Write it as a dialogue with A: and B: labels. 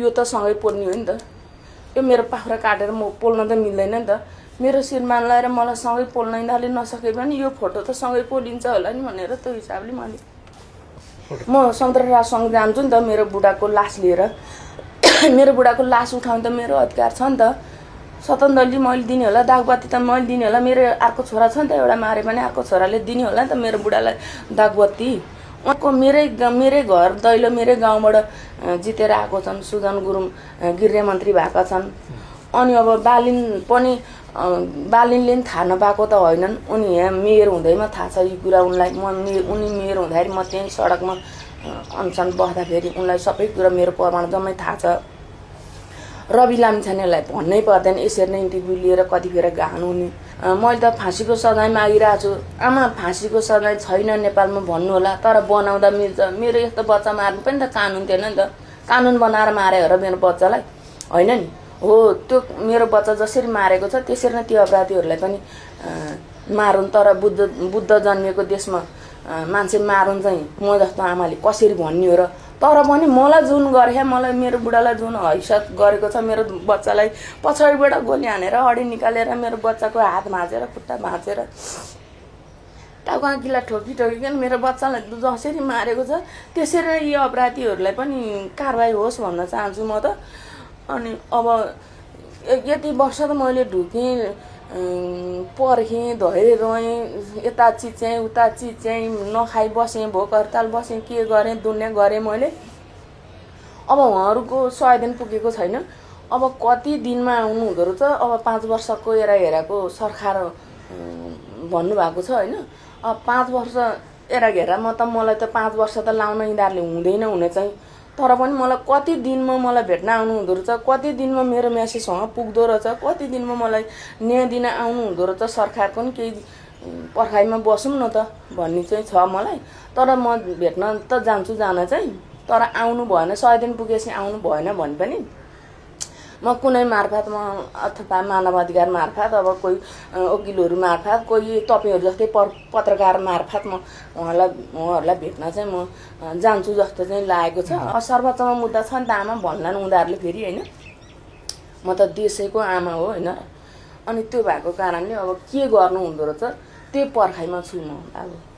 A: यो त सँगै पोल्ने हो नि त। यो मेरो पाखुरा काटेर म पोल्न त मिल्दैन नि त। मेरो श्रीमान लाएर मलाई सँगै पोल्न यिनीहरूले नसके पनि यो फोटो त सँगै पोलिन्छ होला नि भनेर त्यो हिसाबले मैले म सन्तराससँग जान्छु नि त मेरो बुढाको लास लिएर। मेरो बुढाको लास उठाउनु त मेरो अधिकार छ नि त। स्वतन्त्रले मैले दिने होला, दागबत्ती त मैले दिने होला। मेरो अर्को छोरा छ नि त, एउटा मारे पनि अर्को छोराले दिने होला नि त मेरो बुढालाई दागबत्ती। उनको मेरै घर दैलो मेरै गाउँबाट जितेर आएको छन्। सुजन गुरुङ गृहमन्त्री भएका छन्। अनि अब बालिन पनि बालिनले पनि थाहा नपाएको त होइनन्। उनी यहाँ मेयर हुँदैमा थाहा छ यो कुरा उनलाई। उनी मेयर हुँदाखेरि म त्यहीँ सडकमा अनसन बस्दाखेरि उनलाई सबै कुरा मेरो प्रमाण जम्मै थाहा छ। रवि लामिछानेलाई भन्नै पर्दैन यसरी नै इन्टरभ्यू लिएर कतिखेर गानु हुने। मैले त फाँसीको सजाय मागिरहेको छु। आमा फाँसीको सजाय छैन नेपालमा भन्नु होला, तर बनाउँदा मिल्छ। मेरो यस्तो बच्चा मार्नु पनि त कानुन थिएन नि त। कानुन बनाएर मारे हो र मेरो बच्चालाई, होइन नि? हो, त्यो मेरो बच्चा जसरी मारेको छ त्यसरी नै त्यो अपराधीहरूलाई पनि मारुन्। तर बुद्ध जन्मिएको देशमा मान्छे मारुन् चाहिँ म जस्तो आमाले कसरी भन्ने हो र? तर पनि मलाई जुन गरे, मलाई मेरो बुढालाई जुन हैसियत गरेको छ, मेरो बच्चालाई पछाडिबाट गोली हानेर अडी निकालेर मेरो बच्चाको हात भाँचेर खुट्टा भाँचेर टाउको किल्ला ठोकिकन मेरो बच्चालाई जसरी मारेको छ त्यसरी नै यी अपराधीहरूलाई पनि कारबाही होस् भन्न चाहन्छु म त। अनि अब यति वर्ष त मैले ढुकेँ, पर्खेँ, धैर्य रोएँ, यता चिच्याएँ उता चिच्याएँ, नखाइ बसेँ, भोक हडताल बसेँ, के गरेँ दुनियाँ गरेँ मैले। अब उहाँहरूको 100 दिन पुगेको छैन। अब कति दिनमा आउनु हुँदो रहेछ। अब 5 वर्षको हेराको सरकार भन्नुभएको छ, होइन? अब 5 वर्ष हेराघेरामा त मलाई त 5 वर्ष त लाउन यिनीहरूले हुँदैन हुने चाहिँ। तर पनि मलाई कति दिनमा मलाई भेट्न आउनु हुँदो रहेछ, कति दिनमा मेरो मेसेजसँग पुग्दो रहेछ, कति दिनमा मलाई न्याय दिन आउनु हुँदो रहेछ। सरकारको पनि केही पर्खाइमा बसौँ न त भन्ने चाहिँ छ मलाई। तर म भेट्न त जान्छु जान चाहिँ, तर आउनु भएन। 100 दिन पुगेपछि आउनु भएन भने पनि म कुनै मार्फतमा अथवा मानव अधिकार मार्फत, अब कोही वकिलहरू मार्फत, कोही तपाईँहरू जस्तै पत्रकार मार्फत म उहाँहरूलाई भेट्न चाहिँ म जान्छु जस्तो चाहिँ लागेको छ। सर्वोच्चमा मुद्दा छ नि त आमा भन्लान् उनीहरूले फेरि, होइन? म त देशैको आमा हो, होइन? अनि त्यो भएको कारणले अब के गर्नु हुँदो रहेछ त्यो पर्खाइमा छु म अब।